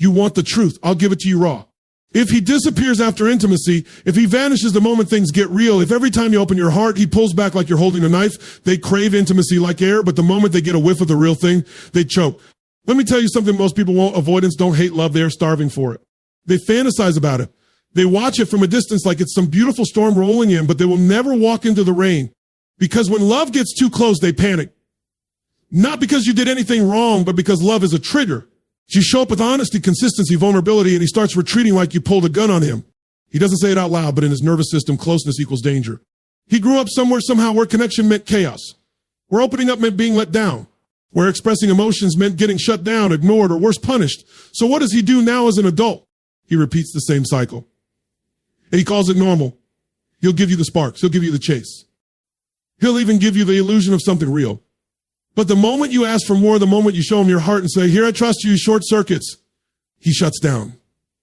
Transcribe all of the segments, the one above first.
You want the truth. I'll give it to you raw. If he disappears after intimacy, if he vanishes the moment things get real, if every time you open your heart, he pulls back like you're holding a knife, they crave intimacy like air, but the moment they get a whiff of the real thing, they choke. Let me tell you something most people won't. Avoidants don't hate love. They're starving for it. They fantasize about it. They watch it from a distance like it's some beautiful storm rolling in, but they will never walk into the rain. Because when love gets too close, they panic. Not because you did anything wrong, but because love is a trigger. You show up with honesty, consistency, vulnerability, and he starts retreating like you pulled a gun on him. He doesn't say it out loud, but in his nervous system, closeness equals danger. He grew up somehow where connection meant chaos, where opening up meant being let down, where expressing emotions meant getting shut down, ignored, or worse, punished. So what does he do now as an adult? He repeats the same cycle. And he calls it normal. He'll give you the sparks. He'll give you the chase. He'll even give you the illusion of something real. But the moment you ask for more, the moment you show him your heart and say, here, I trust you, he short circuits, he shuts down.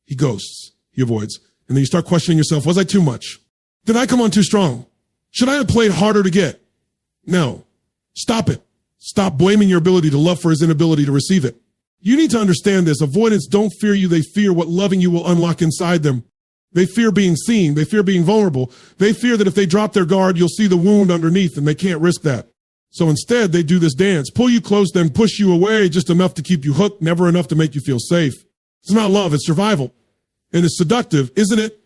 He ghosts. He avoids. And then you start questioning yourself, was I too much? Did I come on too strong? Should I have played harder to get? No. Stop it. Stop blaming your ability to love for his inability to receive it. You need to understand this. Avoidants don't fear you. They fear what loving you will unlock inside them. They fear being seen. They fear being vulnerable. They fear that if they drop their guard, you'll see the wound underneath, and they can't risk that. So instead, they do this dance, pull you close, then push you away just enough to keep you hooked, never enough to make you feel safe. It's not love, it's survival. And it's seductive, isn't it?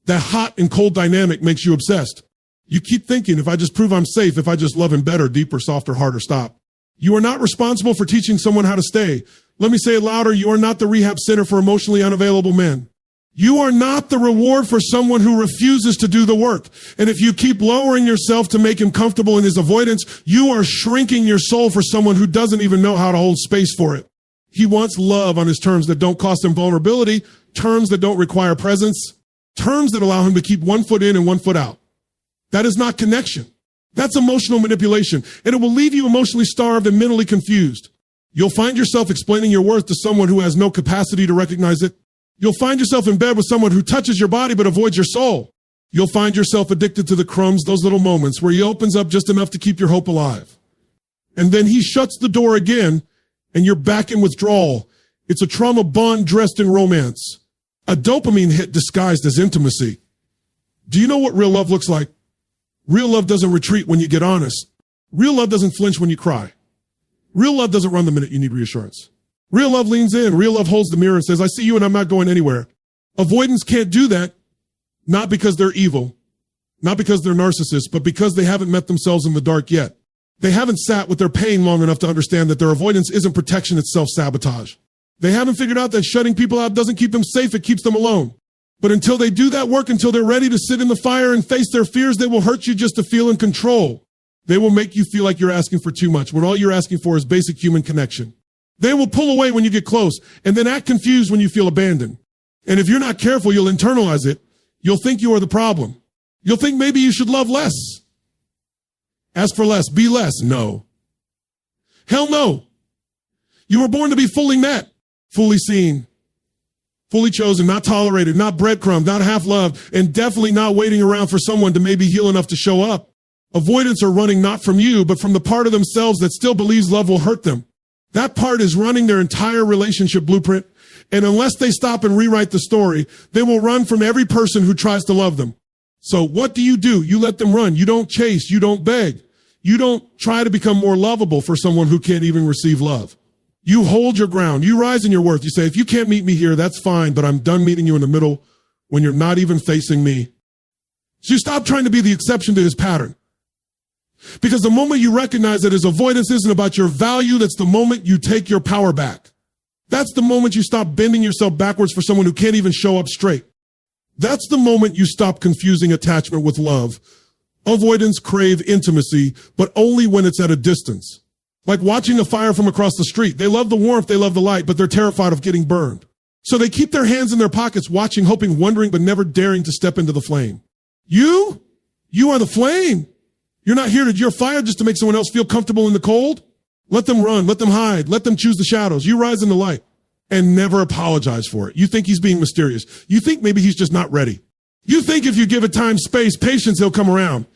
That hot and cold dynamic makes you obsessed. You keep thinking, if I just prove I'm safe, if I just love him better, deeper, softer, harder, stop. You are not responsible for teaching someone how to stay. Let me say it louder, you are not the rehab center for emotionally unavailable men. You are not the reward for someone who refuses to do the work. And if you keep lowering yourself to make him comfortable in his avoidance, you are shrinking your soul for someone who doesn't even know how to hold space for it. He wants love on his terms that don't cost him vulnerability, terms that don't require presence, terms that allow him to keep 1 foot in and 1 foot out. That is not connection. That's emotional manipulation, and it will leave you emotionally starved and mentally confused. You'll find yourself explaining your worth to someone who has no capacity to recognize it. You'll find yourself in bed with someone who touches your body but avoids your soul. You'll find yourself addicted to the crumbs, those little moments where he opens up just enough to keep your hope alive. And then he shuts the door again, and you're back in withdrawal. It's a trauma bond dressed in romance. A dopamine hit disguised as intimacy. Do you know what real love looks like? Real love doesn't retreat when you get honest. Real love doesn't flinch when you cry. Real love doesn't run the minute you need reassurance. Real love leans in. Real love holds the mirror and says, I see you and I'm not going anywhere. Avoidants can't do that, not because they're evil, not because they're narcissists, but because they haven't met themselves in the dark yet. They haven't sat with their pain long enough to understand that their avoidance isn't protection, it's self-sabotage. They haven't figured out that shutting people out doesn't keep them safe, it keeps them alone. But until they do that work, until they're ready to sit in the fire and face their fears, they will hurt you just to feel in control. They will make you feel like you're asking for too much, when all you're asking for is basic human connection. They will pull away when you get close and then act confused when you feel abandoned. And if you're not careful, you'll internalize it. You'll think you are the problem. You'll think maybe you should love less. Ask for less, be less. No. Hell no. You were born to be fully met, fully seen, fully chosen, not tolerated, not breadcrumbed, not half loved, and definitely not waiting around for someone to maybe heal enough to show up. Avoidants are running not from you, but from the part of themselves that still believes love will hurt them. That part is running their entire relationship blueprint. And unless they stop and rewrite the story, they will run from every person who tries to love them. So what do? You let them run. You don't chase. You don't beg. You don't try to become more lovable for someone who can't even receive love. You hold your ground. You rise in your worth. You say, if you can't meet me here, that's fine, but I'm done meeting you in the middle when you're not even facing me. So you stop trying to be the exception to his pattern. Because the moment you recognize that his avoidance isn't about your value, that's the moment you take your power back. That's the moment you stop bending yourself backwards for someone who can't even show up straight. That's the moment you stop confusing attachment with love. Avoidants crave intimacy, but only when it's at a distance. Like watching a fire from across the street. They love the warmth, they love the light, but they're terrified of getting burned. So they keep their hands in their pockets, watching, hoping, wondering, but never daring to step into the flame. You are the flame. You're not here to your fire just to make someone else feel comfortable in the cold. Let them run, let them hide, let them choose the shadows. You rise in the light and never apologize for it. You think he's being mysterious. You think maybe he's just not ready. You think if you give it time, space, patience, he'll come around.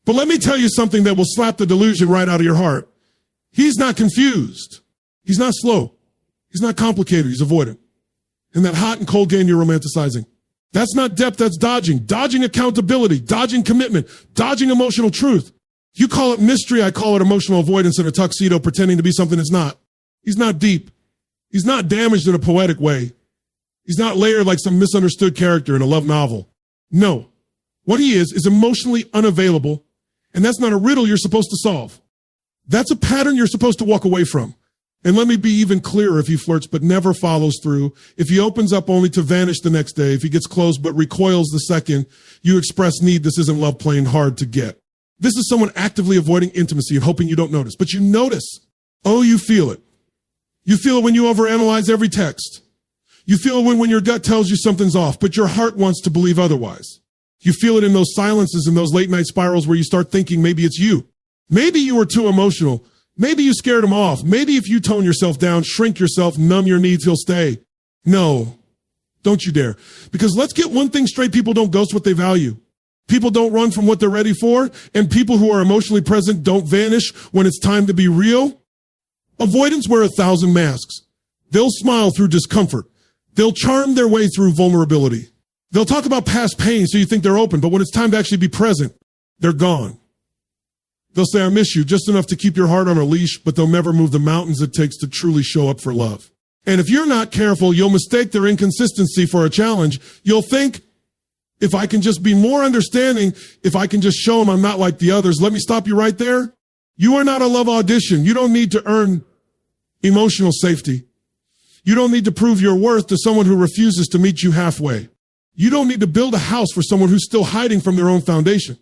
But let me tell you something that will slap the delusion right out of your heart. He's not confused. He's not slow. He's not complicated. He's avoidant. And that hot and cold game you're romanticizing. That's not depth, that's dodging. Dodging accountability, dodging commitment, dodging emotional truth. You call it mystery, I call it emotional avoidance in a tuxedo pretending to be something it's not. He's not deep. He's not damaged in a poetic way. He's not layered like some misunderstood character in a love novel. No. What he is emotionally unavailable, and that's not a riddle you're supposed to solve. That's a pattern you're supposed to walk away from. And let me be even clearer, if he flirts but never follows through, if he opens up only to vanish the next day, if he gets close but recoils the second you express need, this isn't love playing hard to get. This is someone actively avoiding intimacy and hoping you don't notice. But you notice. Oh, you feel it. You feel it when you overanalyze every text. You feel it when your gut tells you something's off, but your heart wants to believe otherwise. You feel it in those silences and those late night spirals where you start thinking maybe it's you. Maybe you were too emotional. Maybe you scared him off. Maybe if you tone yourself down, shrink yourself, numb your needs, he'll stay. No, don't you dare. Because let's get one thing straight. People don't ghost what they value. People don't run from what they're ready for. And people who are emotionally present don't vanish when it's time to be real. Avoidants wear 1,000 masks. They'll smile through discomfort. They'll charm their way through vulnerability. They'll talk about past pain so you think they're open, but when it's time to actually be present, they're gone. They'll say, I miss you, just enough to keep your heart on a leash, but they'll never move the mountains it takes to truly show up for love. And if you're not careful, you'll mistake their inconsistency for a challenge. You'll think, if I can just be more understanding, if I can just show them I'm not like the others, let me stop you right there. You are not a love audition. You don't need to earn emotional safety. You don't need to prove your worth to someone who refuses to meet you halfway. You don't need to build a house for someone who's still hiding from their own foundation.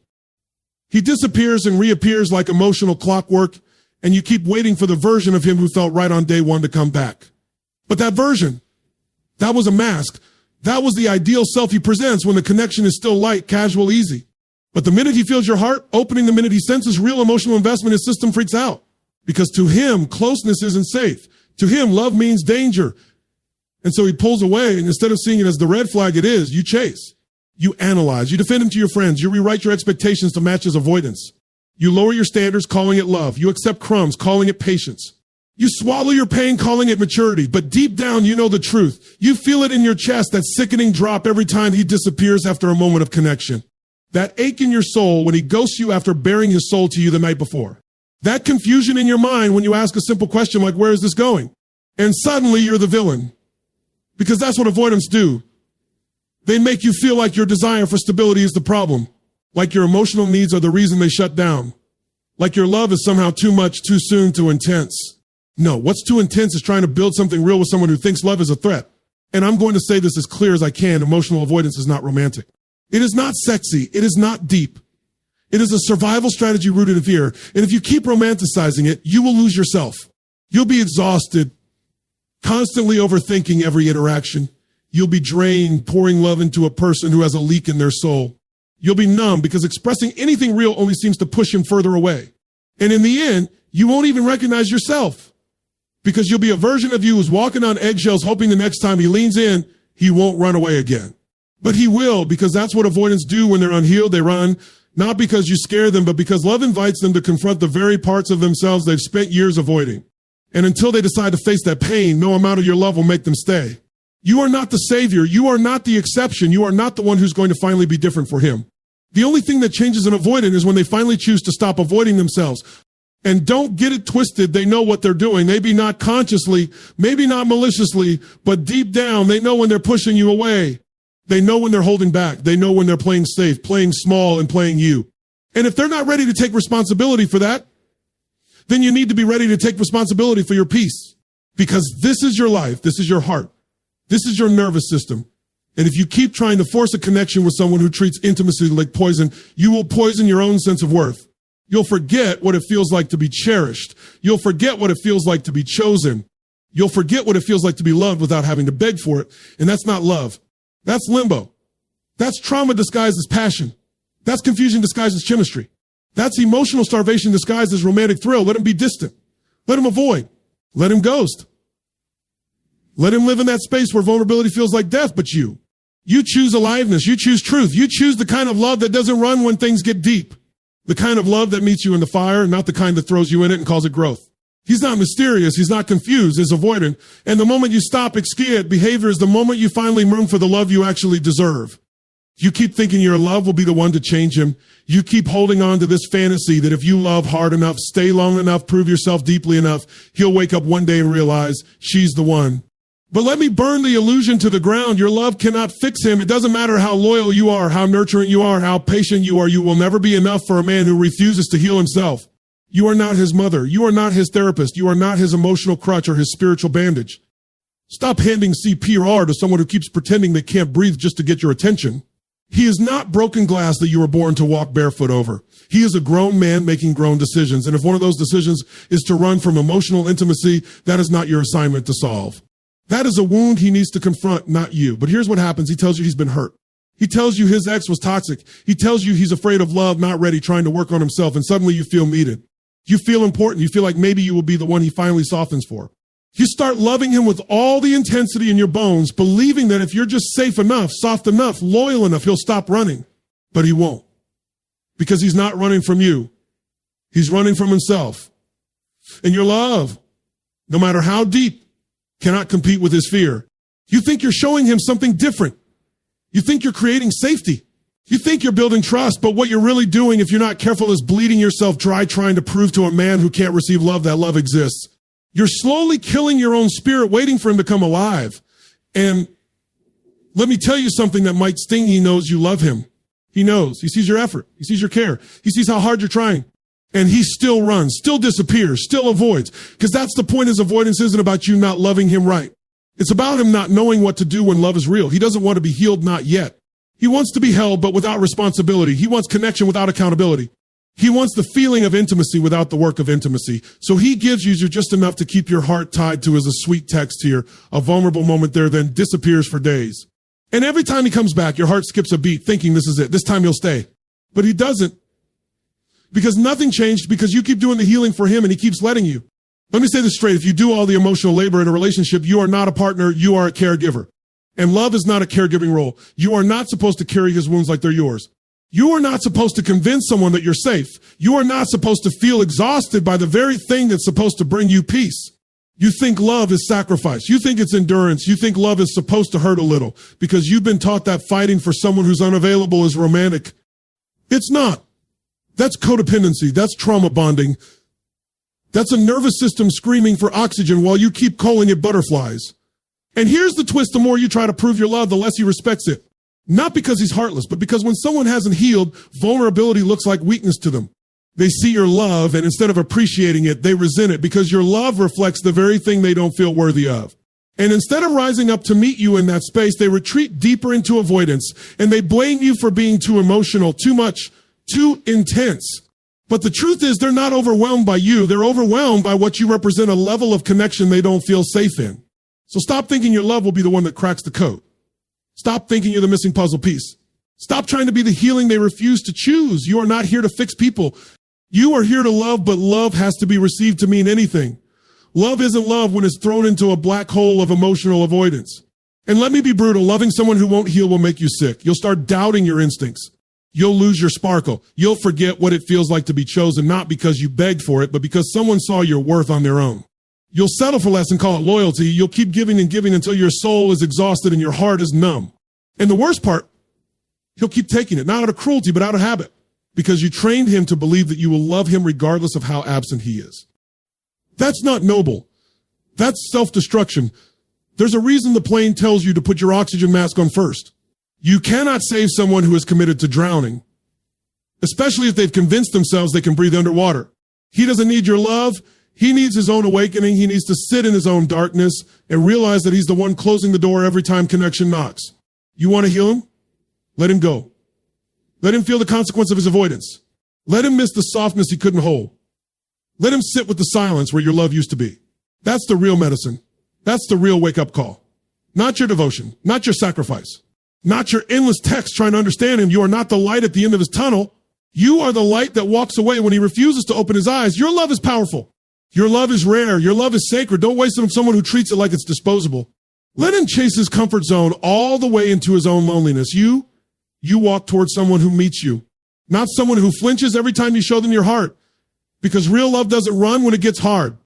He disappears and reappears like emotional clockwork, and you keep waiting for the version of him who felt right on day one to come back. But that version, that was a mask. That was the ideal self he presents when the connection is still light, casual, easy. But the minute he feels your heart opening, the minute he senses real emotional investment, his system freaks out. Because to him, closeness isn't safe. To him, love means danger. And so he pulls away, and instead of seeing it as the red flag it is, you chase. You analyze. You defend him to your friends. You rewrite your expectations to match his avoidance. You lower your standards, calling it love. You accept crumbs, calling it patience. You swallow your pain, calling it maturity. But deep down, you know the truth. You feel it in your chest, that sickening drop every time he disappears after a moment of connection. That ache in your soul when he ghosts you after bearing his soul to you the night before. That confusion in your mind when you ask a simple question like, where is this going? And suddenly you're the villain. Because that's what avoidants do. They make you feel like your desire for stability is the problem. Like your emotional needs are the reason they shut down. Like your love is somehow too much, too soon, too intense. No, what's too intense is trying to build something real with someone who thinks love is a threat. And I'm going to say this as clear as I can. Emotional avoidance is not romantic. It is not sexy. It is not deep. It is a survival strategy rooted in fear. And if you keep romanticizing it, you will lose yourself. You'll be exhausted, constantly overthinking every interaction. You'll be drained, pouring love into a person who has a leak in their soul. You'll be numb because expressing anything real only seems to push him further away. And in the end, you won't even recognize yourself because you'll be a version of you who's walking on eggshells, hoping the next time he leans in, he won't run away again. But he will, because that's what avoidants do when they're unhealed. They run, not because you scare them, but because love invites them to confront the very parts of themselves they've spent years avoiding. And until they decide to face that pain, no amount of your love will make them stay. You are not the savior. You are not the exception. You are not the one who's going to finally be different for him. The only thing that changes an avoidant is when they finally choose to stop avoiding themselves. And don't get it twisted. They know what they're doing. Maybe not consciously, maybe not maliciously, but deep down, they know when they're pushing you away. They know when they're holding back. They know when they're playing safe, playing small, and playing you. And if they're not ready to take responsibility for that, then you need to be ready to take responsibility for your peace. Because this is your life. This is your heart. This is your nervous system. And if you keep trying to force a connection with someone who treats intimacy like poison, you will poison your own sense of worth. You'll forget what it feels like to be cherished. You'll forget what it feels like to be chosen. You'll forget what it feels like to be loved without having to beg for it. And that's not love. That's limbo. That's trauma disguised as passion. That's confusion disguised as chemistry. That's emotional starvation disguised as romantic thrill. Let him be distant. Let him avoid. Let him ghost. Let him live in that space where vulnerability feels like death, but you choose aliveness. You choose truth. You choose the kind of love that doesn't run when things get deep. The kind of love that meets you in the fire, not the kind that throws you in it and calls it growth. He's not mysterious. He's not confused. He's avoidant. And the moment you stop expiate behavior is the moment you finally room for the love you actually deserve. You keep thinking your love will be the one to change him. You keep holding on to this fantasy that if you love hard enough, stay long enough, prove yourself deeply enough, he'll wake up one day and realize she's the one. But let me burn the illusion to the ground. Your love cannot fix him. It doesn't matter how loyal you are, how nurturing you are, how patient you are. You will never be enough for a man who refuses to heal himself. You are not his mother. You are not his therapist. You are not his emotional crutch or his spiritual bandage. Stop handing CPR to someone who keeps pretending they can't breathe just to get your attention. He is not broken glass that you were born to walk barefoot over. He is a grown man making grown decisions. And if one of those decisions is to run from emotional intimacy, that is not your assignment to solve. That is a wound he needs to confront, not you. But here's what happens. He tells you he's been hurt. He tells you his ex was toxic. He tells you he's afraid of love, not ready, trying to work on himself. And suddenly you feel needed. You feel important. You feel like maybe you will be the one he finally softens for. You start loving him with all the intensity in your bones, believing that if you're just safe enough, soft enough, loyal enough, he'll stop running. But he won't. Because he's not running from you. He's running from himself. And your love, no matter how deep, cannot compete with his fear. You think you're showing him something different. You think you're creating safety. You think you're building trust, but what you're really doing, if you're not careful, is bleeding yourself dry trying to prove to a man who can't receive love that love exists. You're slowly killing your own spirit, waiting for him to come alive. And let me tell you something that might sting. He knows you love him. He knows. He sees your effort. He sees your care. He sees how hard you're trying. And he still runs, still disappears, still avoids. Because that's the point. His avoidance isn't about you not loving him right. It's about him not knowing what to do when love is real. He doesn't want to be healed, not yet. He wants to be held, but without responsibility. He wants connection without accountability. He wants the feeling of intimacy without the work of intimacy. So he gives you just enough to keep your heart tied to as a sweet text here, a vulnerable moment there, then disappears for days. And every time he comes back, your heart skips a beat, thinking this is it. This time he'll stay. But he doesn't. Because nothing changed, because you keep doing the healing for him and he keeps letting you. Let me say this straight. If you do all the emotional labor in a relationship, you are not a partner, you are a caregiver. And love is not a caregiving role. You are not supposed to carry his wounds like they're yours. You are not supposed to convince someone that you're safe. You are not supposed to feel exhausted by the very thing that's supposed to bring you peace. You think love is sacrifice. You think it's endurance. You think love is supposed to hurt a little because you've been taught that fighting for someone who's unavailable is romantic. It's not. That's codependency. That's trauma bonding. That's a nervous system screaming for oxygen while you keep calling it butterflies. And here's the twist. The more you try to prove your love, the less he respects it. Not because he's heartless, but because when someone hasn't healed, vulnerability looks like weakness to them. They see your love, and instead of appreciating it, they resent it because your love reflects the very thing they don't feel worthy of. And instead of rising up to meet you in that space, they retreat deeper into avoidance, and they blame you for being too emotional, too much, too intense. But the truth is they're not overwhelmed by you. They're overwhelmed by what you represent, a level of connection they don't feel safe in. So stop thinking your love will be the one that cracks the code. Stop thinking you're the missing puzzle piece. Stop trying to be the healing they refuse to choose. You are not here to fix people. You are here to love, but love has to be received to mean anything. Love isn't love when it's thrown into a black hole of emotional avoidance. And let me be brutal. Loving someone who won't heal will make you sick. You'll start doubting your instincts. You'll lose your sparkle. You'll forget what it feels like to be chosen, not because you begged for it, but because someone saw your worth on their own. You'll settle for less and call it loyalty. You'll keep giving and giving until your soul is exhausted and your heart is numb. And the worst part, he'll keep taking it, not out of cruelty, but out of habit, because you trained him to believe that you will love him regardless of how absent he is. That's not noble. That's self-destruction. There's a reason the plane tells you to put your oxygen mask on first. You cannot save someone who is committed to drowning, especially if they've convinced themselves they can breathe underwater. He doesn't need your love. He needs his own awakening. He needs to sit in his own darkness and realize that he's the one closing the door every time connection knocks. You want to heal him? Let him go. Let him feel the consequence of his avoidance. Let him miss the softness he couldn't hold. Let him sit with the silence where your love used to be. That's the real medicine. That's the real wake-up call. Not your devotion, not your sacrifice, not your endless text trying to understand him. You are not the light at the end of his tunnel. You are the light that walks away when he refuses to open his eyes. Your love is powerful. Your love is rare. Your love is sacred. Don't waste it on someone who treats it like it's disposable. Let him chase his comfort zone all the way into his own loneliness. You walk towards someone who meets you, not someone who flinches every time you show them your heart, because real love doesn't run when it gets hard.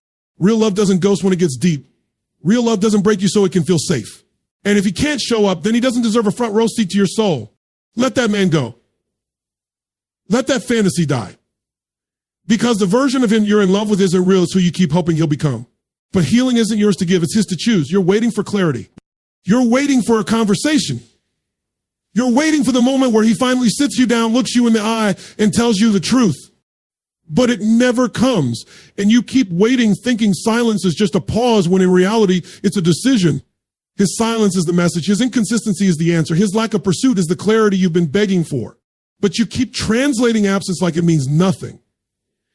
Real love doesn't ghost when it gets deep. Real love doesn't break you so it can feel safe. And if he can't show up, then he doesn't deserve a front row seat to your soul. Let that man go. Let that fantasy die. Because the version of him you're in love with isn't real, it's who you keep hoping he'll become. But healing isn't yours to give, it's his to choose. You're waiting for clarity. You're waiting for a conversation. You're waiting for the moment where he finally sits you down, looks you in the eye, and tells you the truth. But it never comes. And you keep waiting, thinking silence is just a pause, when in reality, it's a decision. His silence is the message. His inconsistency is the answer. His lack of pursuit is the clarity you've been begging for. But you keep translating absence like it means nothing.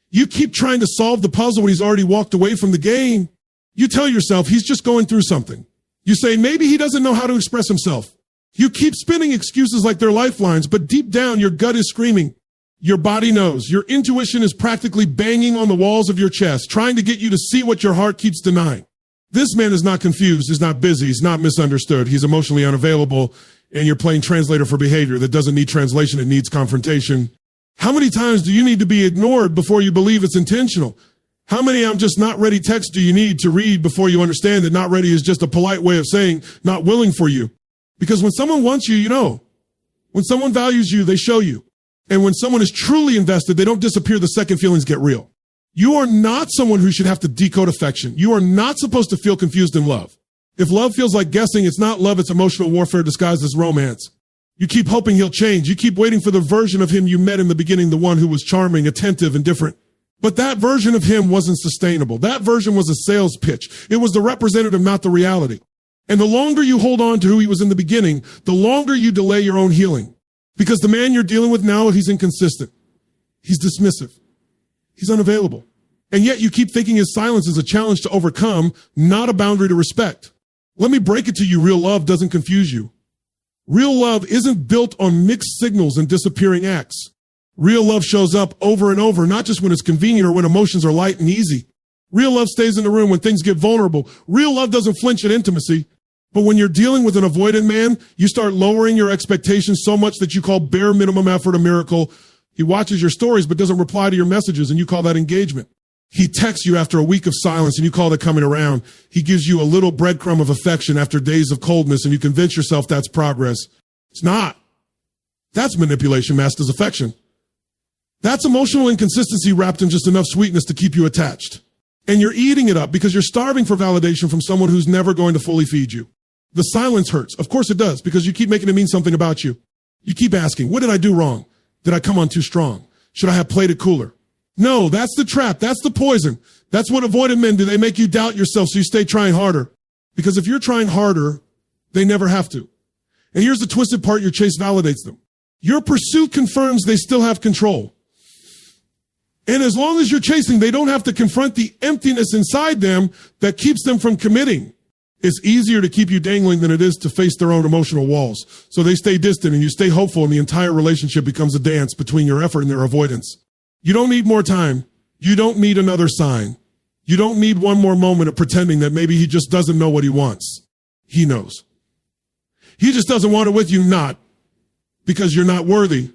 You keep trying to solve the puzzle when he's already walked away from the game. You tell yourself he's just going through something. You say maybe he doesn't know how to express himself. You keep spinning excuses like they're lifelines, but deep down your gut is screaming. Your body knows. Your intuition is practically banging on the walls of your chest, trying to get you to see what your heart keeps denying. This man is not confused, he's not busy, he's not misunderstood, he's emotionally unavailable, and you're playing translator for behavior that doesn't need translation, it needs confrontation. How many times do you need to be ignored before you believe it's intentional? How many I'm just not ready texts do you need to read before you understand that not ready is just a polite way of saying not willing for you? Because when someone wants you, you know. When someone values you, they show you. And when someone is truly invested, they don't disappear the second feelings get real. You are not someone who should have to decode affection. You are not supposed to feel confused in love. If love feels like guessing, it's not love, it's emotional warfare disguised as romance. You keep hoping he'll change. You keep waiting for the version of him you met in the beginning, the one who was charming, attentive, and different. But that version of him wasn't sustainable. That version was a sales pitch. It was the representative, not the reality. And the longer you hold on to who he was in the beginning, the longer you delay your own healing. Because the man you're dealing with now, he's inconsistent. He's dismissive. He's unavailable. And yet you keep thinking his silence is a challenge to overcome, not a boundary to respect. Let me break it to you. Real love doesn't confuse you. Real love isn't built on mixed signals and disappearing acts. Real love shows up over and over, not just when it's convenient or when emotions are light and easy. Real love stays in the room when things get vulnerable. Real love doesn't flinch at intimacy. But when you're dealing with an avoidant man, you start lowering your expectations so much that you call bare minimum effort a miracle. He watches your stories but doesn't reply to your messages, and you call that engagement. He texts you after a week of silence, and you call that coming around. He gives you a little breadcrumb of affection after days of coldness, and you convince yourself that's progress. It's not. That's manipulation masked as affection. That's emotional inconsistency wrapped in just enough sweetness to keep you attached. And you're eating it up because you're starving for validation from someone who's never going to fully feed you. The silence hurts. Of course it does, because you keep making it mean something about you. You keep asking, what did I do wrong? Did I come on too strong? Should I have played it cooler? No, that's the trap. That's the poison. That's what avoidant men do. They make you doubt yourself so you stay trying harder. Because if you're trying harder, they never have to. And here's the twisted part, your chase validates them. Your pursuit confirms they still have control. And as long as you're chasing, they don't have to confront the emptiness inside them that keeps them from committing. It's easier to keep you dangling than it is to face their own emotional walls. So they stay distant and you stay hopeful, and the entire relationship becomes a dance between your effort and their avoidance. You don't need more time. You don't need another sign. You don't need one more moment of pretending that maybe he just doesn't know what he wants. He knows. He just doesn't want it with you, not because you're not worthy,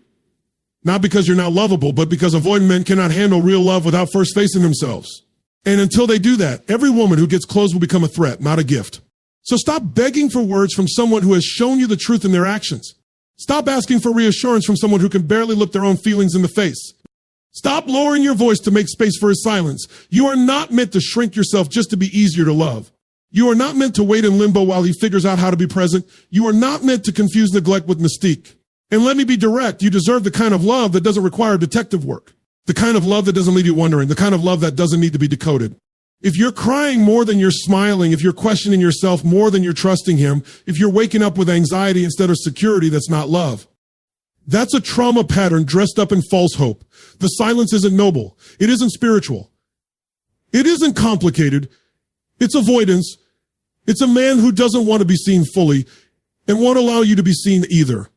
not because you're not lovable, but because avoidant men cannot handle real love without first facing themselves. And until they do that, every woman who gets close will become a threat, not a gift. So stop begging for words from someone who has shown you the truth in their actions. Stop asking for reassurance from someone who can barely look their own feelings in the face. Stop lowering your voice to make space for his silence. You are not meant to shrink yourself just to be easier to love. You are not meant to wait in limbo while he figures out how to be present. You are not meant to confuse neglect with mystique. And let me be direct, you deserve the kind of love that doesn't require detective work. The kind of love that doesn't leave you wondering. The kind of love that doesn't need to be decoded. If you're crying more than you're smiling, if you're questioning yourself more than you're trusting him, if you're waking up with anxiety instead of security, that's not love. That's a trauma pattern dressed up in false hope. The silence isn't noble. It isn't spiritual. It isn't complicated. It's avoidance. It's a man who doesn't want to be seen fully and won't allow you to be seen either.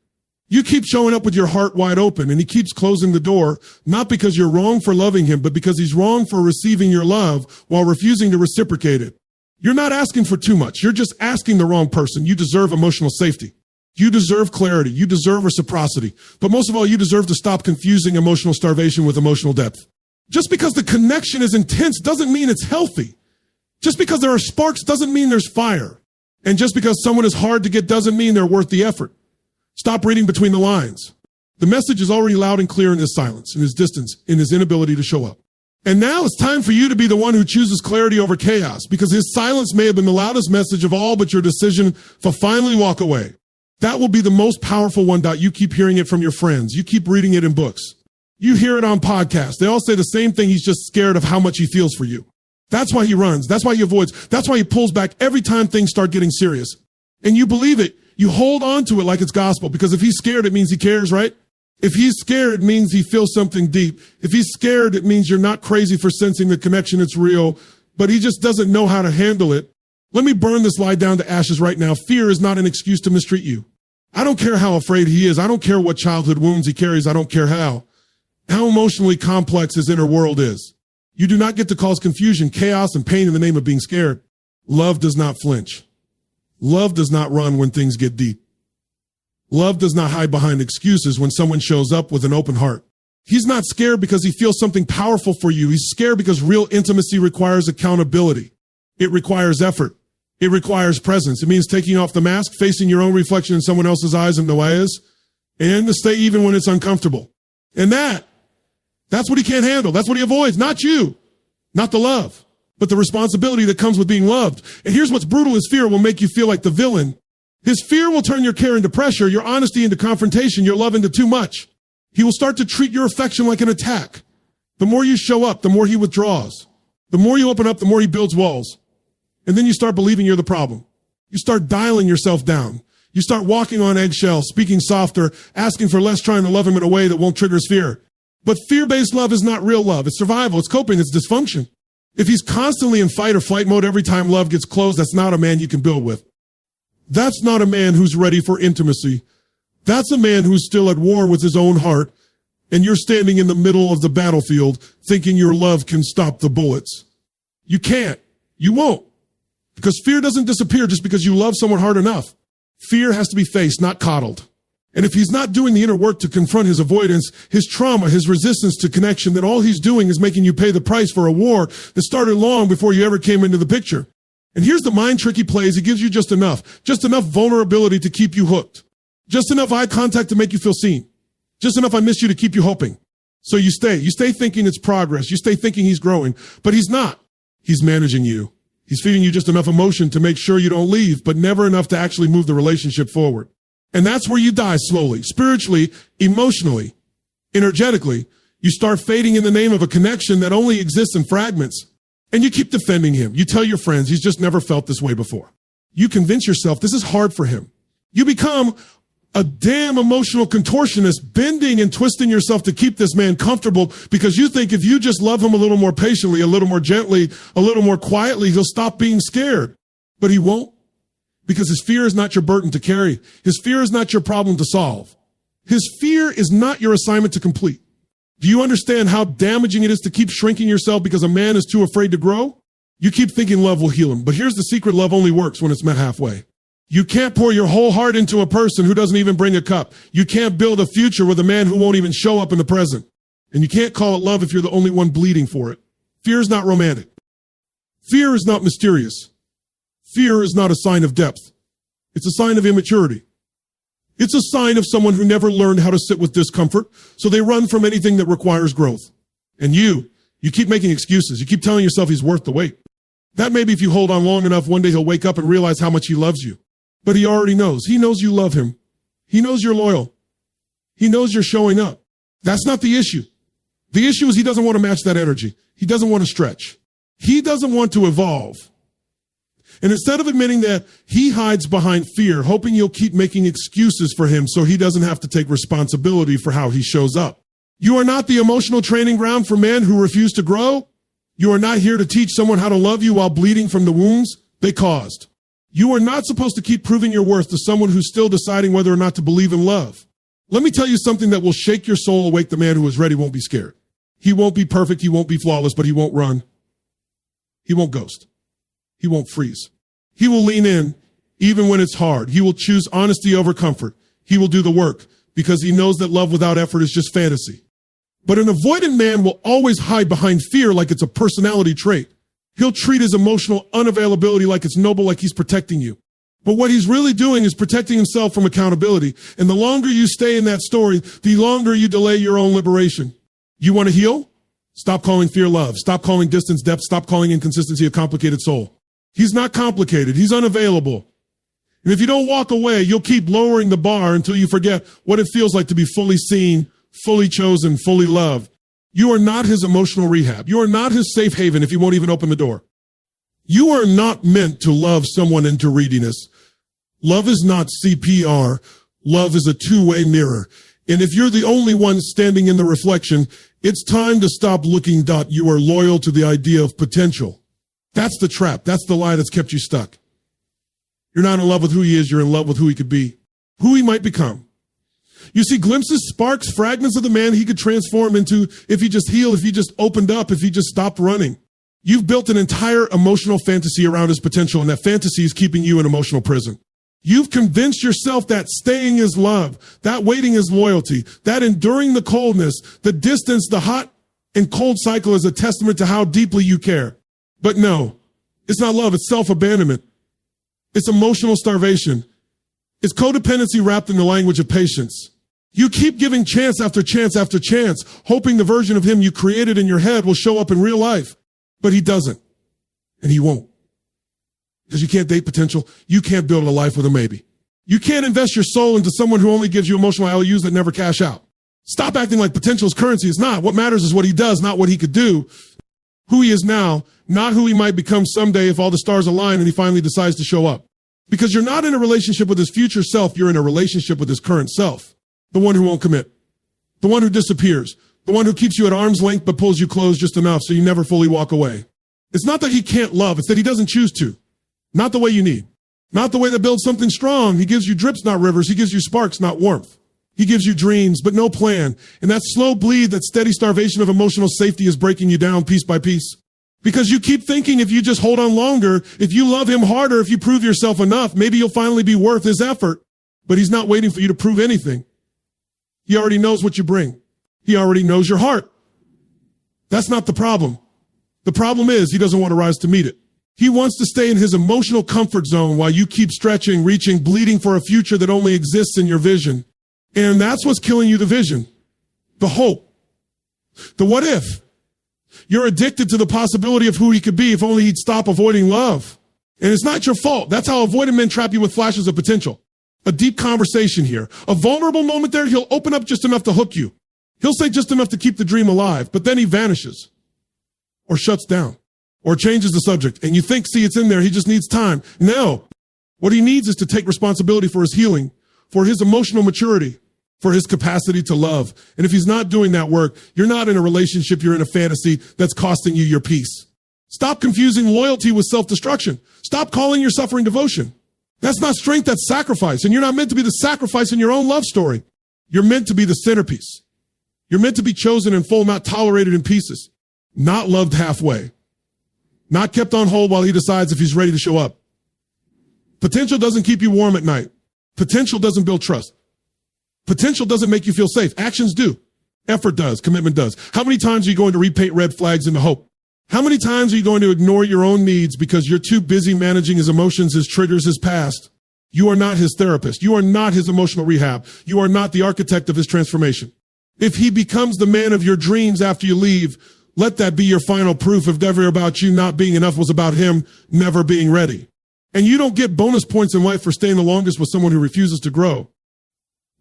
You keep showing up with your heart wide open, and he keeps closing the door, not because you're wrong for loving him, but because he's wrong for receiving your love while refusing to reciprocate it. You're not asking for too much. You're just asking the wrong person. You deserve emotional safety. You deserve clarity. You deserve reciprocity. But most of all, you deserve to stop confusing emotional starvation with emotional depth. Just because the connection is intense doesn't mean it's healthy. Just because there are sparks doesn't mean there's fire. And just because someone is hard to get doesn't mean they're worth the effort. Stop reading between the lines. The message is already loud and clear in his silence, in his distance, in his inability to show up. And now it's time for you to be the one who chooses clarity over chaos, because his silence may have been the loudest message of all, but your decision to finally walk away. That will be the most powerful one. You keep hearing it from your friends. You keep reading it in books. You hear it on podcasts. They all say the same thing. He's just scared of how much he feels for you. That's why he runs. That's why he avoids. That's why he pulls back every time things start getting serious. And you believe it. You hold on to it like it's gospel, because if he's scared, it means he cares, right? If he's scared, it means he feels something deep. If he's scared, it means you're not crazy for sensing the connection. It's real, but he just doesn't know how to handle it. Let me burn this lie down to ashes right now. Fear is not an excuse to mistreat you. I don't care how afraid he is. I don't care what childhood wounds he carries. I don't care how emotionally complex his inner world is. You do not get to cause confusion, chaos, and pain in the name of being scared. Love does not flinch. Love does not run when things get deep. Love does not hide behind excuses when someone shows up with an open heart. He's not scared because he feels something powerful for you. He's scared because real intimacy requires accountability. It requires effort. It requires presence. It means taking off the mask, facing your own reflection in someone else's eyes and Noah's, and to stay even when it's uncomfortable. And that's what he can't handle. That's what he avoids. Not you, not the love, but the responsibility that comes with being loved. And here's what's brutal. His fear will make you feel like the villain. His fear will turn your care into pressure, your honesty into confrontation, your love into too much. He will start to treat your affection like an attack. The more you show up, the more he withdraws. The more you open up, the more he builds walls. And then you start believing you're the problem. You start dialing yourself down. You start walking on eggshells, speaking softer, asking for less, trying to love him in a way that won't trigger his fear. But fear-based love is not real love. It's survival. It's coping. It's dysfunction. If he's constantly in fight or flight mode every time love gets close, that's not a man you can build with. That's not a man who's ready for intimacy. That's a man who's still at war with his own heart, and you're standing in the middle of the battlefield thinking your love can stop the bullets. You can't. You won't. Because fear doesn't disappear just because you love someone hard enough. Fear has to be faced, not coddled. And if he's not doing the inner work to confront his avoidance, his trauma, his resistance to connection, then all he's doing is making you pay the price for a war that started long before you ever came into the picture. And here's the mind trick he plays. He gives you just enough vulnerability to keep you hooked. Just enough eye contact to make you feel seen. Just enough I miss you to keep you hoping. So you stay thinking it's progress. You stay thinking he's growing, but he's not. He's managing you. He's feeding you just enough emotion to make sure you don't leave, but never enough to actually move the relationship forward. And that's where you die slowly, spiritually, emotionally, energetically. You start fading in the name of a connection that only exists in fragments. And you keep defending him. You tell your friends he's just never felt this way before. You convince yourself this is hard for him. You become a damn emotional contortionist, bending and twisting yourself to keep this man comfortable because you think if you just love him a little more patiently, a little more gently, a little more quietly, he'll stop being scared. But he won't, because his fear is not your burden to carry. His fear is not your problem to solve. His fear is not your assignment to complete. Do you understand how damaging it is to keep shrinking yourself because a man is too afraid to grow? You keep thinking love will heal him, but here's the secret: love only works when it's met halfway. You can't pour your whole heart into a person who doesn't even bring a cup. You can't build a future with a man who won't even show up in the present. And you can't call it love if you're the only one bleeding for it. Fear is not romantic. Fear is not mysterious. Fear is not a sign of depth. It's a sign of immaturity. It's a sign of someone who never learned how to sit with discomfort, so they run from anything that requires growth. And you keep making excuses. You keep telling yourself he's worth the wait. That maybe if you hold on long enough, one day he'll wake up and realize how much he loves you. But he already knows. He knows you love him. He knows you're loyal. He knows you're showing up. That's not the issue. The issue is he doesn't want to match that energy. He doesn't want to stretch. He doesn't want to evolve. And instead of admitting that, he hides behind fear, hoping you'll keep making excuses for him so he doesn't have to take responsibility for how he shows up. You are not the emotional training ground for men who refuse to grow. You are not here to teach someone how to love you while bleeding from the wounds they caused. You are not supposed to keep proving your worth to someone who's still deciding whether or not to believe in love. Let me tell you something that will shake your soul awake. The man who is ready won't be scared. He won't be perfect. He won't be flawless, but he won't run. He won't ghost. He won't freeze. He will lean in even when it's hard. He will choose honesty over comfort. He will do the work because he knows that love without effort is just fantasy. But an avoidant man will always hide behind fear like it's a personality trait. He'll treat his emotional unavailability like it's noble, like he's protecting you. But what he's really doing is protecting himself from accountability. And the longer you stay in that story, the longer you delay your own liberation. You want to heal? Stop calling fear love. Stop calling distance depth. Stop calling inconsistency a complicated soul. He's not complicated. He's unavailable. And if you don't walk away, you'll keep lowering the bar until you forget what it feels like to be fully seen, fully chosen, fully loved. You are not his emotional rehab. You are not his safe haven if you won't even open the door. You are not meant to love someone into readiness. Love is not CPR. Love is a two-way mirror. And if you're the only one standing in the reflection, it's time to stop looking. You are loyal to the idea of potential. That's the trap. That's the lie that's kept you stuck. You're not in love with who he is. You're in love with who he could be, who he might become. You see glimpses, sparks, fragments of the man he could transform into if he just healed, if he just opened up, if he just stopped running. You've built an entire emotional fantasy around his potential, and that fantasy is keeping you in emotional prison. You've convinced yourself that staying is love, that waiting is loyalty, that enduring the coldness, the distance, the hot and cold cycle is a testament to how deeply you care. But no, it's not love, it's self-abandonment. It's emotional starvation. It's codependency wrapped in the language of patience. You keep giving chance after chance after chance, hoping the version of him you created in your head will show up in real life. But he doesn't, and he won't. Because you can't date potential. You can't build a life with a maybe. You can't invest your soul into someone who only gives you emotional IOUs that never cash out. Stop acting like potential is currency. It's not. What matters is what he does, not what he could do. Who he is now, not who he might become someday if all the stars align and he finally decides to show up. Because you're not in a relationship with his future self. You're in a relationship with his current self. The one who won't commit. The one who disappears. The one who keeps you at arm's length but pulls you close just enough so you never fully walk away. It's not that he can't love. It's that he doesn't choose to. Not the way you need. Not the way that builds something strong. He gives you drips, not rivers. He gives you sparks, not warmth. He gives you dreams, but no plan. And that slow bleed, that steady starvation of emotional safety is breaking you down piece by piece. Because you keep thinking if you just hold on longer, if you love him harder, if you prove yourself enough, maybe you'll finally be worth his effort. But he's not waiting for you to prove anything. He already knows what you bring. He already knows your heart. That's not the problem. The problem is he doesn't want to rise to meet it. He wants to stay in his emotional comfort zone while you keep stretching, reaching, bleeding for a future that only exists in your vision. And that's what's killing you, the vision, the hope, the what if. You're addicted to the possibility of who he could be if only he'd stop avoiding love. And it's not your fault. That's how avoidant men trap you with flashes of potential. A deep conversation here, a vulnerable moment there. He'll open up just enough to hook you. He'll say just enough to keep the dream alive, but then he vanishes or shuts down. Or changes the subject, and you think, see, it's in there, he just needs time. No. What he needs is to take responsibility for his healing, for his emotional maturity, for his capacity to love. And if he's not doing that work, you're not in a relationship, you're in a fantasy that's costing you your peace. Stop confusing loyalty with self-destruction. Stop calling your suffering devotion. That's not strength, that's sacrifice. And you're not meant to be the sacrifice in your own love story. You're meant to be the centerpiece. You're meant to be chosen in full, not tolerated in pieces, not loved halfway. Not kept on hold while he decides if he's ready to show up. Potential doesn't keep you warm at night. Potential doesn't build trust. Potential doesn't make you feel safe. Actions do. Effort does. Commitment does. How many times are you going to repaint red flags into hope? How many times are you going to ignore your own needs because you're too busy managing his emotions, his triggers, his past? You are not his therapist. You are not his emotional rehab. You are not the architect of his transformation. If he becomes the man of your dreams after you leave, let that be your final proof. If ever about you not being enough was about him never being ready. And you don't get bonus points in life for staying the longest with someone who refuses to grow.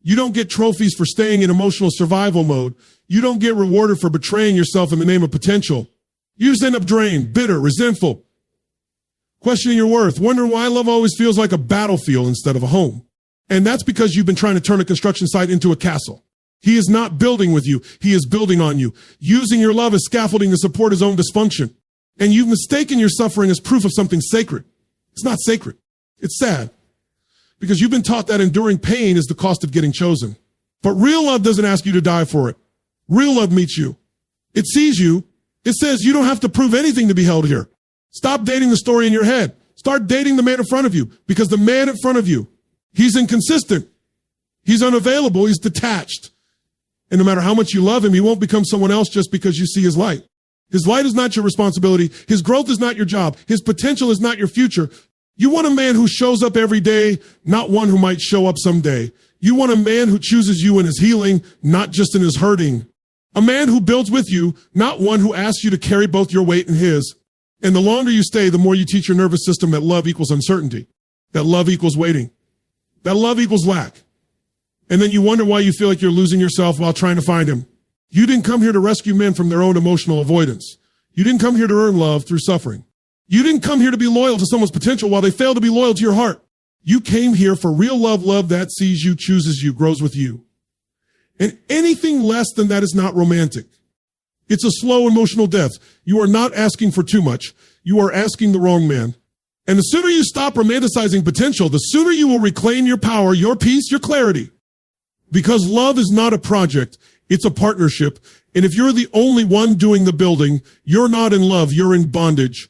You don't get trophies for staying in emotional survival mode. You don't get rewarded for betraying yourself in the name of potential. You just end up drained, bitter, resentful, questioning your worth, wondering why love always feels like a battlefield instead of a home. And that's because you've been trying to turn a construction site into a castle. He is not building with you. He is building on you, using your love as scaffolding to support his own dysfunction. And you've mistaken your suffering as proof of something sacred. It's not sacred. It's sad because you've been taught that enduring pain is the cost of getting chosen. But real love doesn't ask you to die for it. Real love meets you. It sees you. It says you don't have to prove anything to be held here. Stop dating the story in your head. Start dating the man in front of you because the man in front of you, he's inconsistent. He's unavailable. He's detached. And no matter how much you love him, he won't become someone else just because you see his light. His light is not your responsibility. His growth is not your job. His potential is not your future. You want a man who shows up every day, not one who might show up someday. You want a man who chooses you in his healing, not just in his hurting. A man who builds with you, not one who asks you to carry both your weight and his. And the longer you stay, the more you teach your nervous system that love equals uncertainty, that love equals waiting, that love equals lack. And then you wonder why you feel like you're losing yourself while trying to find him. You didn't come here to rescue men from their own emotional avoidance. You didn't come here to earn love through suffering. You didn't come here to be loyal to someone's potential while they fail to be loyal to your heart. You came here for real love, love that sees you, chooses you, grows with you. And anything less than that is not romantic. It's a slow emotional death. You are not asking for too much. You are asking the wrong man. And the sooner you stop romanticizing potential, the sooner you will reclaim your power, your peace, your clarity. Because love is not a project. It's a partnership. And if you're the only one doing the building, you're not in love. You're in bondage.